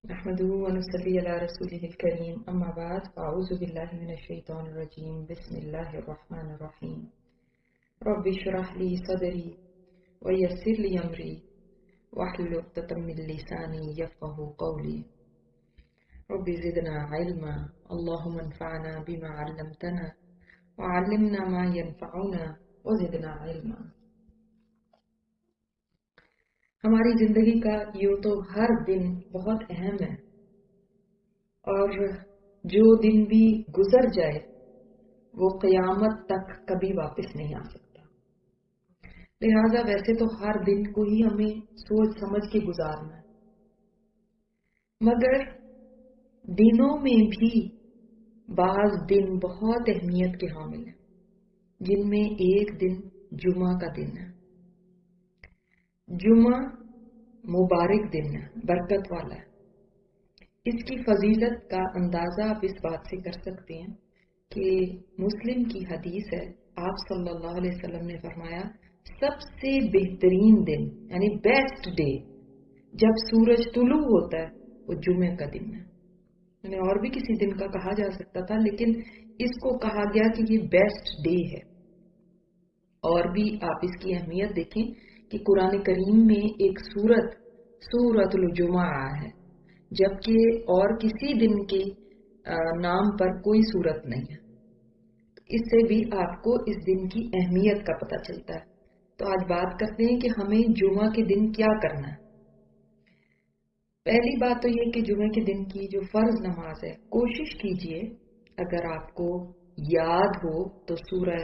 نحمده ونصلي على رسوله الكريم أما بعد فأعوذ بالله من الشيطان الرجيم بسم الله الرحمن الرحيم رب اشرح لي صدري ويسر لي أمري واحلل عقدة من لساني يفقهوا قولي رب زدنا علما اللهم انفعنا بما علمتنا وعلمنا ما ينفعنا وزدنا علما. ہماری زندگی کا یوں تو ہر دن بہت اہم ہے اور جو دن بھی گزر جائے وہ قیامت تک کبھی واپس نہیں آ سکتا. لہذا ویسے تو ہر دن کو ہی ہمیں سوچ سمجھ کے گزارنا ہے، مگر دنوں میں بھی بعض دن بہت اہمیت کے حامل ہیں، جن میں ایک دن جمعہ کا دن ہے. جمعہ مبارک دن ہے، برکت والا ہے. اس کی فضیلت کا اندازہ آپ اس بات سے کر سکتے ہیں کہ مسلم کی حدیث ہے، آپ صلی اللہ علیہ وسلم نے فرمایا سب سے بہترین دن یعنی بیسٹ ڈے جب سورج طلوع ہوتا ہے وہ جمعہ کا دن ہے. یعنی اور بھی کسی دن کا کہا جا سکتا تھا لیکن اس کو کہا گیا کہ یہ بیسٹ ڈے ہے. اور بھی آپ اس کی اہمیت دیکھیں کہ قرآن کریم میں ایک سورۃ الجمعہ آیا ہے، جبکہ اور کسی دن کے نام پر کوئی سورت نہیں ہے. اس سے بھی آپ کو اس دن کی اہمیت کا پتہ چلتا ہے. تو آج بات کرتے ہیں کہ ہمیں جمعہ کے دن کیا کرنا ہے. پہلی بات تو یہ کہ جمعہ کے دن کی جو فرض نماز ہے کوشش کیجئے اگر آپ کو یاد ہو تو سورہ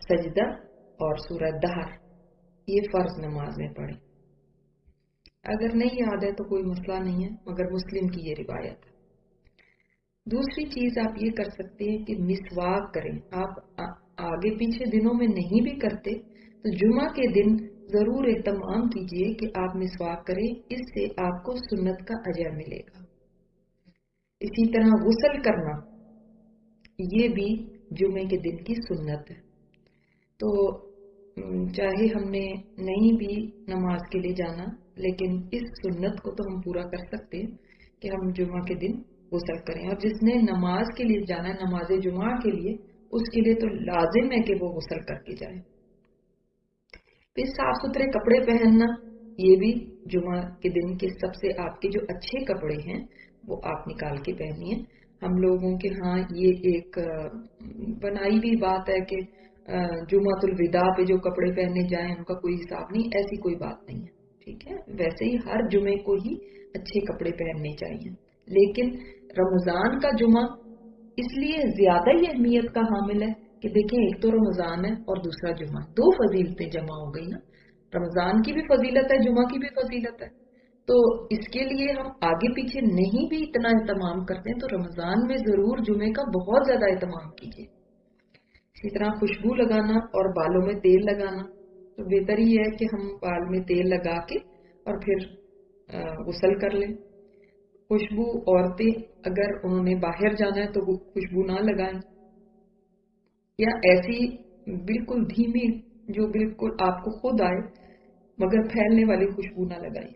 سجدہ اور سورہ دہر یہ فرض نماز میں پڑھیں. اگر نہیں یاد ہے تو کوئی مسئلہ نہیں ہے، مگر مسلم کی یہ روایت ہے. دوسری چیز آپ یہ کر سکتے ہیں کہ مسواک کریں. آپ آگے پیچھے دنوں میں نہیں بھی کرتے تو جمعہ کے دن ضرور اہتمام کیجئے کہ آپ مسواک کریں، اس سے آپ کو سنت کا اجر ملے گا. اسی طرح غسل کرنا یہ بھی جمعے کے دن کی سنت ہے. تو چاہے ہم نے نہیں بھی نماز کے لیے جانا لیکن اس سنت کو تو ہم پورا کر سکتے ہیں کہ ہم جمعہ کے دن غسل کریں. اور جس نے نماز کے لیے جانا ہے نماز جمعہ کے لیے اس کے لیے تو لازم ہے کہ وہ غسل کر کے جائے. پھر صاف ستھرے کپڑے پہننا یہ بھی جمعہ کے دن کے سب سے آپ کے جو اچھے کپڑے ہیں وہ آپ نکال کے پہنیے. ہم لوگوں کے ہاں یہ ایک بنائی ہوئی بات ہے کہ جمعۃ الوداع پہ جو کپڑے پہنے جائیں ان کا کوئی حساب نہیں، ایسی کوئی بات نہیں ہے. ٹھیک ہے، ویسے ہی ہر جمعے کو ہی اچھے کپڑے پہننے چاہیے. لیکن رمضان کا جمعہ اس لیے زیادہ ہی اہمیت کا حامل ہے کہ دیکھیں ایک تو رمضان ہے اور دوسرا جمعہ، دو فضیلتیں جمع ہو گئی نا. رمضان کی بھی فضیلت ہے، جمعہ کی بھی فضیلت ہے. تو اس کے لیے ہم آگے پیچھے نہیں بھی اتنا اہتمام کرتے ہیں تو رمضان میں ضرور جمعے کا بہت زیادہ اہتمام کیجیے. اسی طرح خوشبو لگانا اور بالوں میں تیل لگانا تو بہتر ہی ہے کہ ہم بال میں تیل لگا کے اور پھر غسل کر لیں. خوشبو عورتیں اگر انہوں نے باہر جانا ہے تو وہ خوشبو نہ لگائیں، یا ایسی بالکل دھیمی جو بالکل آپ کو خود آئے مگر پھیلنے والی خوشبو نہ لگائیں.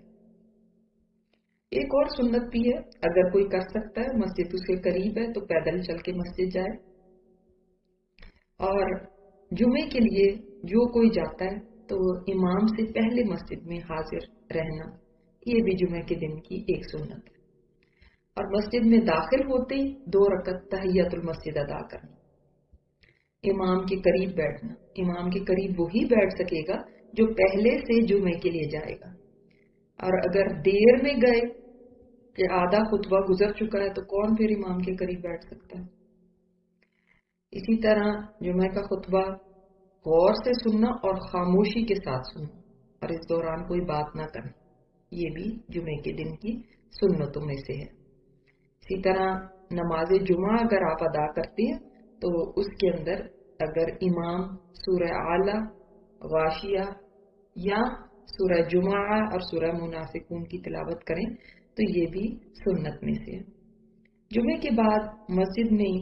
ایک اور سنت بھی ہے، اگر کوئی کر سکتا ہے مسجد اس کے قریب ہے تو پیدل چل کے مسجد جائے. اور جمعے کے لیے جو کوئی جاتا ہے تو امام سے پہلے مسجد میں حاضر رہنا یہ بھی جمعے کے دن کی ایک سنت ہے. اور مسجد میں داخل ہوتے ہی 2 رکعت تحیۃ المسجد ادا کرنا، امام کے قریب بیٹھنا. امام کے قریب وہی بیٹھ سکے گا جو پہلے سے جمعے کے لیے جائے گا. اور اگر دیر میں گئے کہ آدھا خطبہ گزر چکا ہے تو کون پھر امام کے قریب بیٹھ سکتا ہے. اسی طرح جمعہ کا خطبہ غور سے سننا اور خاموشی کے ساتھ سننا اور اس دوران کوئی بات نہ کرنا یہ بھی جمعے کے دن کی سنتوں میں سے ہے. اسی طرح نماز جمعہ اگر آپ ادا کرتے ہیں تو اس کے اندر اگر امام سورہ اعلیٰ، غاشیہ یا سورہ جمعہ اور سورہ منافقون کی تلاوت کریں تو یہ بھی سنت میں سے ہے. جمعے کے بعد مسجد میں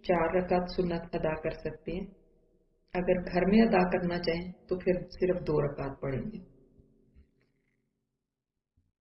4 رکعت سنت ادا کر سکتے ہیں. اگر گھر میں ادا کرنا چاہیں تو پھر صرف 2 رکعت پڑھیں گے.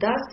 10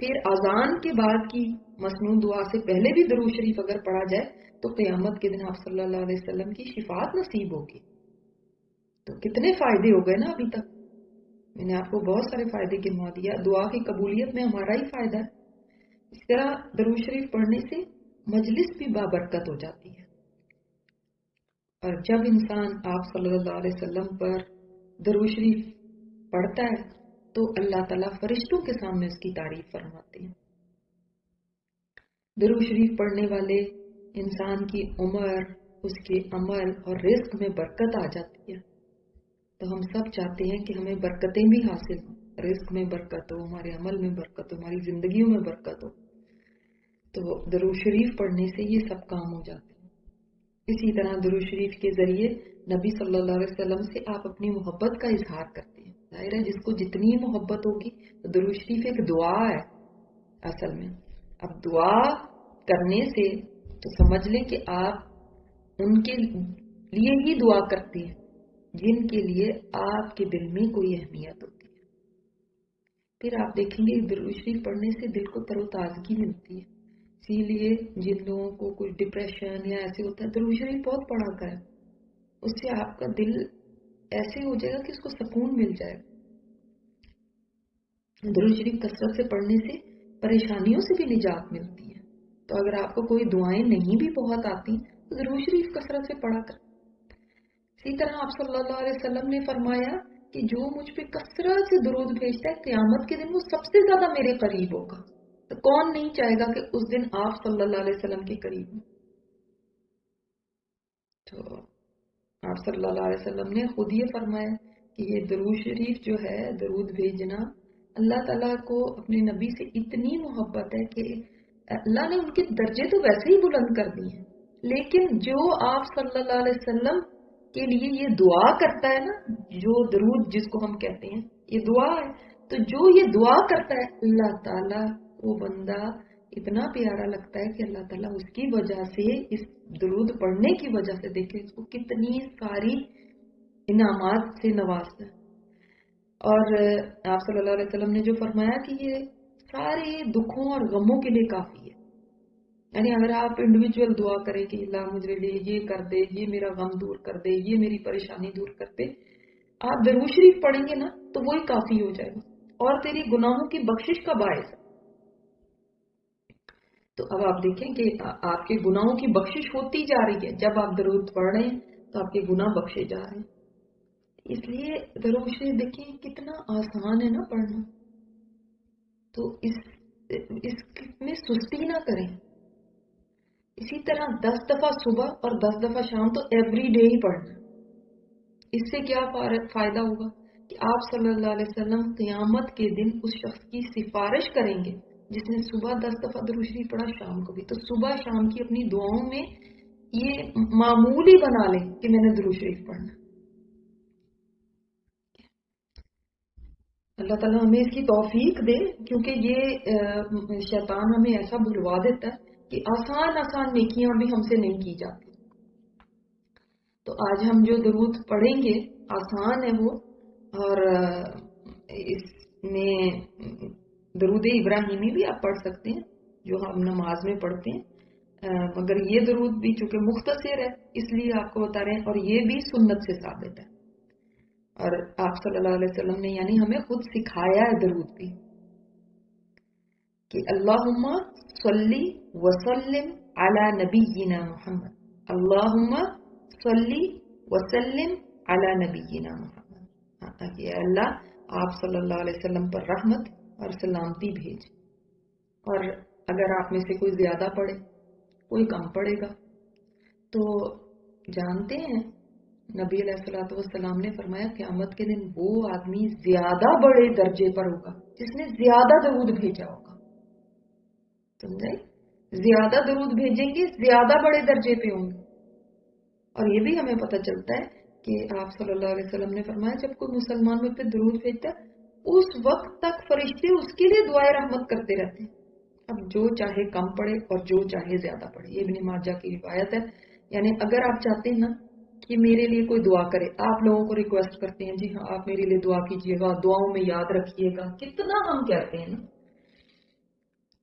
پھر اذان کے بعد کی مسنون دعا سے پہلے بھی درود شریف اگر پڑھا جائے تو قیامت کے دن آپ صلی اللہ علیہ وسلم کی شفاعت نصیب ہوگی. تو کتنے فائدے ہو گئے نا ابھی تک. میں نے آپ کو بہت سارے فائدے گنوا دیا. دعا کی قبولیت میں ہمارا ہی فائدہ ہے. اس طرح درود شریف پڑھنے سے مجلس بھی بابرکت ہو جاتی ہے. اور جب انسان آپ صلی اللہ علیہ وسلم پر درود شریف پڑھتا ہے تو اللہ تعالیٰ فرشتوں کے سامنے اس کی تعریف فرماتے ہیں. درود شریف پڑھنے والے انسان کی عمر، اس کے عمل اور رزق میں برکت آ جاتی ہے. تو ہم سب چاہتے ہیں کہ ہمیں برکتیں بھی حاصل ہوں، رزق میں برکت ہو، ہمارے عمل میں برکت ہو، ہماری زندگیوں میں برکت ہو. تو درود شریف پڑھنے سے یہ سب کام ہو جاتے ہیں. اسی طرح درود شریف کے ذریعے نبی صلی اللہ علیہ وسلم سے آپ اپنی محبت کا اظہار کرتے ہیں. ظاہر ہے جس کو جتنی محبت ہوگی تو درود شریف ایک دعا ہے اصل میں. اب دعا کرنے سے تو سمجھ لیں کہ آپ ان کے لیے ہی دعا کرتے ہیں جن کے لیے آپ کے دل میں کوئی اہمیت ہوتی ہے. پھر آپ دیکھیں گے درود شریف پڑھنے سے دل کو تر و تازگی ملتی ہے. اسی لیے جن لوگوں کو کوئی ڈپریشن یا ایسے ہوتا ہے درود شریف بہت پڑھا کریں. اس سے آپ کا دل ایسے ہو جائے گا کہ اس کو سکون مل جائے گا. درود شریف کثرت سے پڑھنے سے پریشانیوں سے بھی نجات ملتی ہے. تو اگر آپ کو کوئی دعائیں نہیں بھی بہت آتی تو درود شریف کثرت سے پڑھا کر. اسی طرح آپ صلی اللہ علیہ وسلم نے فرمایا کہ جو مجھ پہ کثرت سے درود بھیجتا ہے قیامت کے دن وہ سب سے زیادہ میرے قریب ہوگا. تو کون نہیں چاہے گا کہ اس دن آپ صلی اللہ علیہ وسلم کے قریب ہوں. تو آپ صلی اللہ علیہ وسلم نے خود یہ فرمایا کہ یہ درود شریف جو ہے، درود بھیجنا، اللہ تعالیٰ کو اپنے نبی سے اتنی محبت ہے کہ اللہ نے ان کے درجے تو ویسے ہی بلند کر دیے ہیں، لیکن جو آپ صلی اللہ علیہ وسلم کے لیے یہ دعا کرتا ہے نا، جو درود جس کو ہم کہتے ہیں یہ دعا ہے، تو جو یہ دعا کرتا ہے اللہ تعالیٰ وہ بندہ اتنا پیارا لگتا ہے کہ اللہ تعالیٰ اس کی وجہ سے، اس درود پڑھنے کی وجہ سے دیکھیں اس کو کتنی ساری انعامات سے نوازتا ہے. اور آپ صلی اللہ علیہ وسلم نے جو فرمایا کہ یہ سارے دکھوں اور غموں کے لیے کافی ہے. یعنی اگر آپ انڈیویجول دعا کریں کہ اللہ مجھے لیے یہ کر دے، یہ میرا غم دور کر دے، یہ میری پریشانی دور کر دے، آپ درود شریف پڑھیں گے نا تو وہی کافی ہو جائے گا اور تیری گناہوں کی بخشش کا باعث ہے. تو اب آپ دیکھیں کہ آپ کے گناہوں کی بخشش ہوتی جا رہی ہے. جب آپ درود پڑھ رہے ہیں تو آپ کے گناہ بخشے جا رہے ہیں. اس لیے درود شریف دیکھیں کتنا آسان ہے نا پڑھنا. تو اس میں سستی نہ کریں. اسی طرح 10 دفعہ صبح اور 10 دفعہ شام تو ایوری ڈے ہی پڑھنا. اس سے کیا فائدہ ہوگا کہ آپ صلی اللہ علیہ وسلم قیامت کے دن اس شخص کی سفارش کریں گے جس نے صبح 10 دفعہ درود شریف پڑھا، شام کو بھی. تو صبح شام کی اپنی دعاؤں میں یہ معمولی بنا لیں کہ میں نے درود شریف پڑھنا. اللہ تعالیٰ ہمیں اس کی توفیق دے، کیونکہ یہ شیطان ہمیں ایسا بھلوا دیتا ہے کہ آسان آسان نیکیاں بھی ہم سے نہیں کی جاتی. تو آج ہم جو درود پڑھیں گے آسان ہے وہ، اور اس میں درود ابراہیمی بھی آپ پڑھ سکتے ہیں جو ہم نماز میں پڑھتے ہیں، مگر یہ درود بھی چونکہ مختصر ہے اس لیے آپ کو بتا رہے ہیں، اور یہ بھی سنت سے ثابت ہے. اور آپ صلی اللہ علیہ وسلم نے یعنی ہمیں خود سکھایا ہے درود بھی کہ اللہم صلی وسلم علی نبینا محمد، اللہم صلی وسلم علی نبینا محمد، کہ اللہ آپ صلی اللہ علیہ وسلم پر رحمت اور سلامتی بھیج. اور اگر آپ میں سے کوئی زیادہ پڑھے کوئی کم پڑھے گا. تو جانتے ہیں نبی علیہ الصلوۃ والسلام نے فرمایا قیامت کے دن وہ آدمی زیادہ بڑے درجے پر ہوگا جس نے زیادہ درود بھیجا ہوگا. سمجھے؟ زیادہ درود بھیجیں گے زیادہ بڑے درجے پہ ہوں گے. اور یہ بھی ہمیں پتہ چلتا ہے کہ آپ صلی اللہ علیہ وسلم نے فرمایا جب کوئی مسلمان مجھ پہ درود بھیجتا ہے اس وقت تک فرشتے اس کے لیے دعائے رحمت کرتے رہتے ہیں. اب جو چاہے کم پڑھے اور جو چاہے زیادہ پڑھے، یہ ابن ماجہ کی روایت ہے. یعنی اگر آپ چاہتے ہیں نا کہ میرے لیے کوئی دعا کرے، آپ لوگوں کو ریکویسٹ کرتے ہیں جی ہاں آپ میرے لیے دعا کیجیے گا، دعاؤں میں یاد رکھیے گا، کتنا ہم کہتے ہیں نا.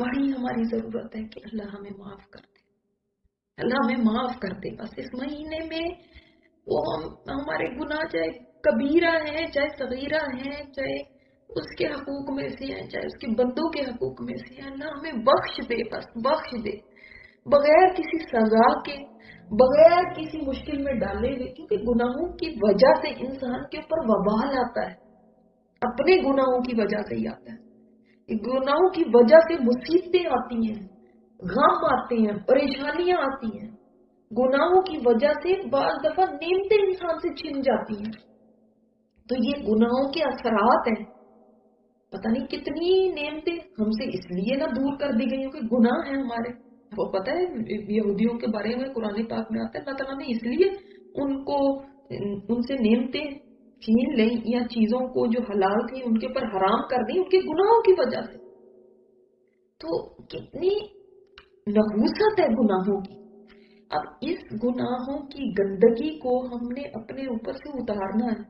بڑی ہماری ضرورت ہے کہ اللہ ہمیں معاف کر دے، اللہ ہمیں معاف کر دے. بس اس مہینے میں وہ ہمارے گناہ چاہے کبیرہ ہیں چاہے صغیرہ ہیں، چاہے اس کے حقوق میں سے ہیں چاہے اس کے بندوں کے حقوق میں سے ہیں، اللہ ہمیں بخش دے، بس بخش دے، بغیر کسی سزا کے، بغیر کسی مشکل میں ڈالے ہوئے. کیونکہ گناہوں کی وجہ سے انسان کے اوپر وبال آتا ہے، اپنے گناہوں کی وجہ سے ہی آتا ہے. گناہوں کی وجہ سے مصیبتیں آتی ہیں، غم آتے ہیں، پریشانیاں آتی ہیں. گناہوں کی وجہ سے بعض دفعہ نعمتیں انسان سے چھن جاتی ہیں. تو یہ گناہوں کے اثرات ہیں. پتہ نہیں کتنی نعمتیں ہم سے اس لیے نہ دور کر دی گئی کہ گناہ ہیں ہمارے. وہ پتہ ہے یہودیوں کے بارے میں قرآن پاک میں آتا ہے اللہ تعالیٰ نے اس لیے ان سے نعمتیں چھین لیں یا چیزوں کو جو حلال تھی ان کے پر حرام کر دی ان کے گناہوں کی وجہ سے. تو کتنی نحوست ہے گناہوں کی. اب اس گناہوں کی گندگی کو ہم نے اپنے اوپر سے اتارنا ہے.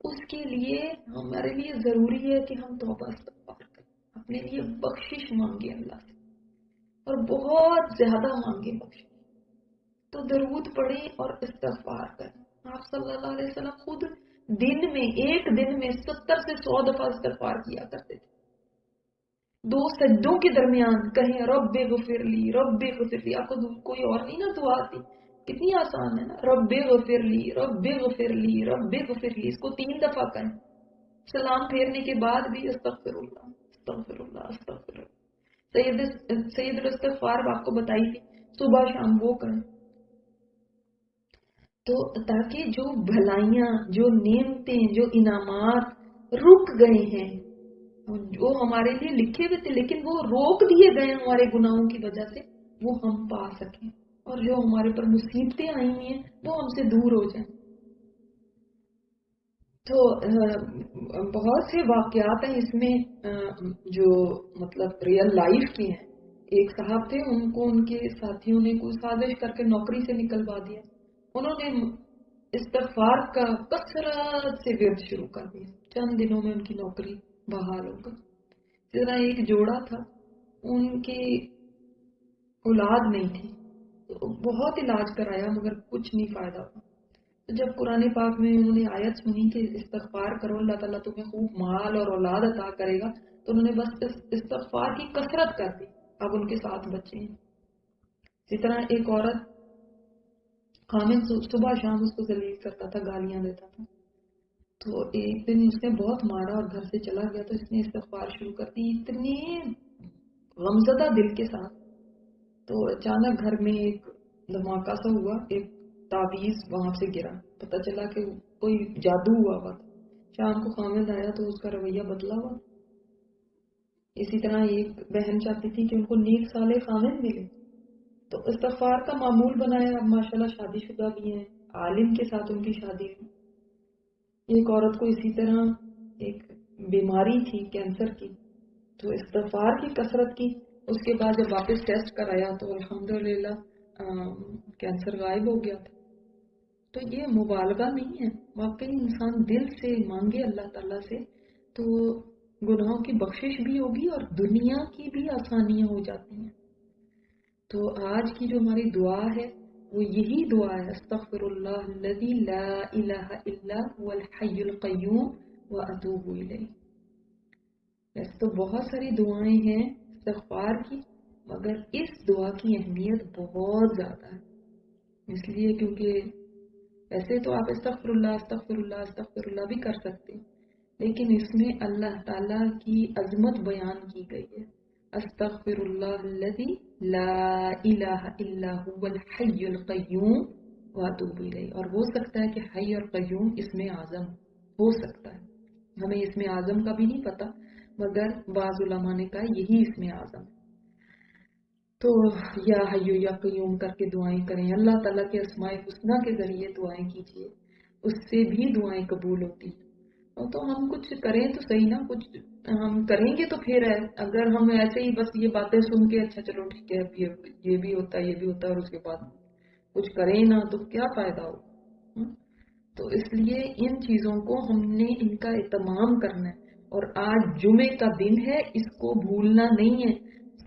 اس کے لیے ہمارے لیے ضروری ہے کہ ہم توبہ استغفار کریں، اپنے لیے بخشش مانگے اللہ سے، اور بہت زیادہ مانگے بخشش. تو درود پڑھیں اور استغفار کریں. آپ صلی اللہ علیہ وسلم خود ایک دن میں 70 سے 100 دفعہ استغفار کیا کرتے تھے. 2 سجدوں کے درمیان کہیں رب غفر لی، رب غفر لی. آپ کو کوئی اور نہیں نا دعا آتی؟ کتنی آسان ہے نا، رب غفر لی، رب غفر لی، رب غفر لی. اس کو 3 دفعہ کریں. سلام پھیرنے کے بعد بھی استغفر اللہ استغفر اللہ استغفر اللہ. سید الاستغفار آپ کو بتائی تھی، صبح شام وہ کریں. تو تاکہ جو بھلائیاں، جو نعمتیں، جو انعامات رک گئے ہیں، جو ہمارے لیے لکھے ہوئے تھے لیکن وہ روک دیے گئے ہمارے گناہوں کی وجہ سے، وہ ہم پا سکیں، اور جو ہمارے پر مصیبتیں آئی ہیں وہ ہم سے دور ہو جائیں. تو بہت سے واقعات ہیں اس میں جو مطلب ریئل لائف کے ہیں. ایک صاحب تھے، ان کو ان کے ساتھیوں نے کوئی سازش کر کے نوکری سے نکلوا دیا. انہوں نے استغفار کا کثرت سے ورد شروع کر دیا. چند دنوں میں ان کی نوکری بحال ہو گئی. اس طرح ایک جوڑا تھا، ان کی اولاد نہیں تھی، تو بہت علاج کرایا مگر کچھ نہیں فائدہ ہوا. تو جب قرآن پاک میں انہوں نے آیت سنی کہ استغفار کرو اللہ تعالیٰ تمہیں خوب مال اور اولاد عطا کرے گا، تو انہوں نے بس استغفار کی کثرت کر دی. اب ان کے 7 بچے ہیں. اسی طرح ایک عورت خامد صبح شام اس کو ذلیل کرتا تھا، گالیاں دیتا تھا. تو ایک دن اس نے بہت مارا اور گھر سے چلا گیا. تو اس نے استغفار شروع کر دی اتنی غمزدہ دل کے ساتھ. تو اچانک گھر میں ایک دھماکہ سا ہوا، ایک تعویذ وہاں سے گرا. پتہ چلا کہ کوئی جادو ہوا تھا. شام کو خامد آیا تو اس کا رویہ بدلا ہوا. اسی طرح ایک بہن چاہتی تھی کہ ان کو نیک صالح خامد ملے، تو استغفار کا معمول بنایا. اب ماشاءاللہ شادی شدہ بھی ہیں، عالم کے ساتھ ان کی شادی ہوئی. ایک عورت کو اسی طرح ایک بیماری تھی کینسر کی، تو استغفار کی کثرت کی. اس کے بعد جب واپس ٹیسٹ کرایا تو الحمدللہ کینسر غائب ہو گیا تھا. تو یہ مبالغہ نہیں ہے، واقعی انسان دل سے مانگے اللہ تعالیٰ سے تو گناہوں کی بخشش بھی ہوگی اور دنیا کی بھی آسانیاں ہو جاتی ہیں. تو آج کی جو ہماری دعا ہے وہ یہی دعا ہے، استغفر اللہ الذی لا الہ الا هو الحی القیوم واتوب الیہ. ویسے تو بہت ساری دعائیں ہیں استغفار کی، مگر اس دعا کی اہمیت بہت زیادہ ہے. اس لیے کیونکہ ویسے تو آپ استغفر اللہ استغفر اللہ استغفر اللہ بھی کر سکتے ہیں، لیکن اس میں اللہ تعالیٰ کی عظمت بیان کی گئی ہے. استغفر اللہ الذی لا الہ الا هو الحی القیوم واتوب الیہ. اور ہو سکتا ہے کہ حی اور قیوم اسم اعظم ہو سکتا ہے، ہمیں اسم اعظم کا بھی نہیں پتا، مگر بعض علماء نے کہا یہی اسم اعظم. تو یا حی یا قیوم کر کے دعائیں کریں. اللہ تعالیٰ کے اسماء الحسنی کے ذریعے دعائیں کیجیے، اس سے بھی دعائیں قبول ہوتی ہیں. تو ہم کچھ کریں تو صحیح نا، کچھ ہم کریں گے تو پھر ہے. اگر ہم ایسے ہی بس یہ باتیں سن کے اچھا چلو ٹھیک ہے یہ بھی ہوتا ہے یہ بھی ہوتا ہے اور اس کے بعد کچھ کریں نا تو کیا فائدہ ہو. تو اس لیے ان چیزوں کو ہم نے ان کا اہتمام کرنا ہے. اور آج جمعے کا دن ہے، اس کو بھولنا نہیں ہے.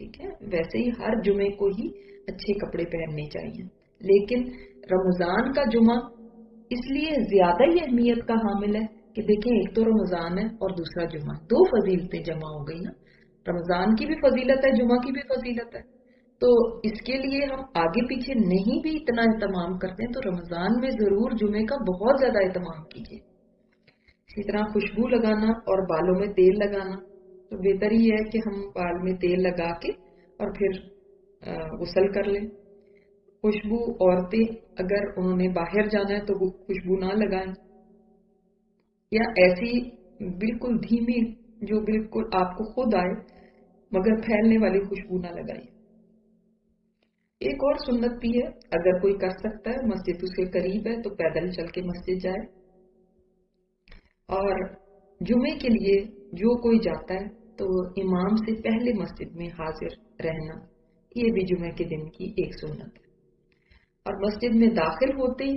ٹھیک ہے، ویسے ہی ہر جمعے کو ہی اچھے کپڑے پہننے چاہیے، لیکن رمضان کا جمعہ اس لیے زیادہ ہی اہمیت کا حامل ہے کہ دیکھیں ایک تو رمضان ہے اور دوسرا جمعہ، دو فضیلتیں جمع ہو گئی نا، رمضان کی بھی فضیلت ہے، جمعہ کی بھی فضیلت ہے، تو اس کے لیے ہم آگے پیچھے نہیں بھی اتنا اہتمام کرتے ہیں تو رمضان میں ضرور جمعے کا بہت زیادہ اہتمام کیجیے۔ اسی طرح خوشبو لگانا اور بالوں میں تیل لگانا، تو بہتر ہی ہے کہ ہم بال میں تیل لگا کے اور پھر غسل کر لیں۔ خوشبو عورتیں اگر انہوں نے باہر جانا ہے تو وہ خوشبو نہ لگائیں، یا ایسی بالکل دھیمی جو بالکل آپ کو خود آئے مگر پھیلنے والی خوشبو نہ لگائیں۔ ایک اور سنت بھی ہے، اگر کوئی کر سکتا ہے، مسجد اس کے قریب ہے تو پیدل چل کے مسجد جائے، اور جمعے کے لیے جو کوئی جاتا ہے تو امام سے پہلے مسجد میں حاضر رہنا، یہ بھی جمعے کے دن کی ایک سنت ہے۔ اور مسجد میں داخل ہوتے ہی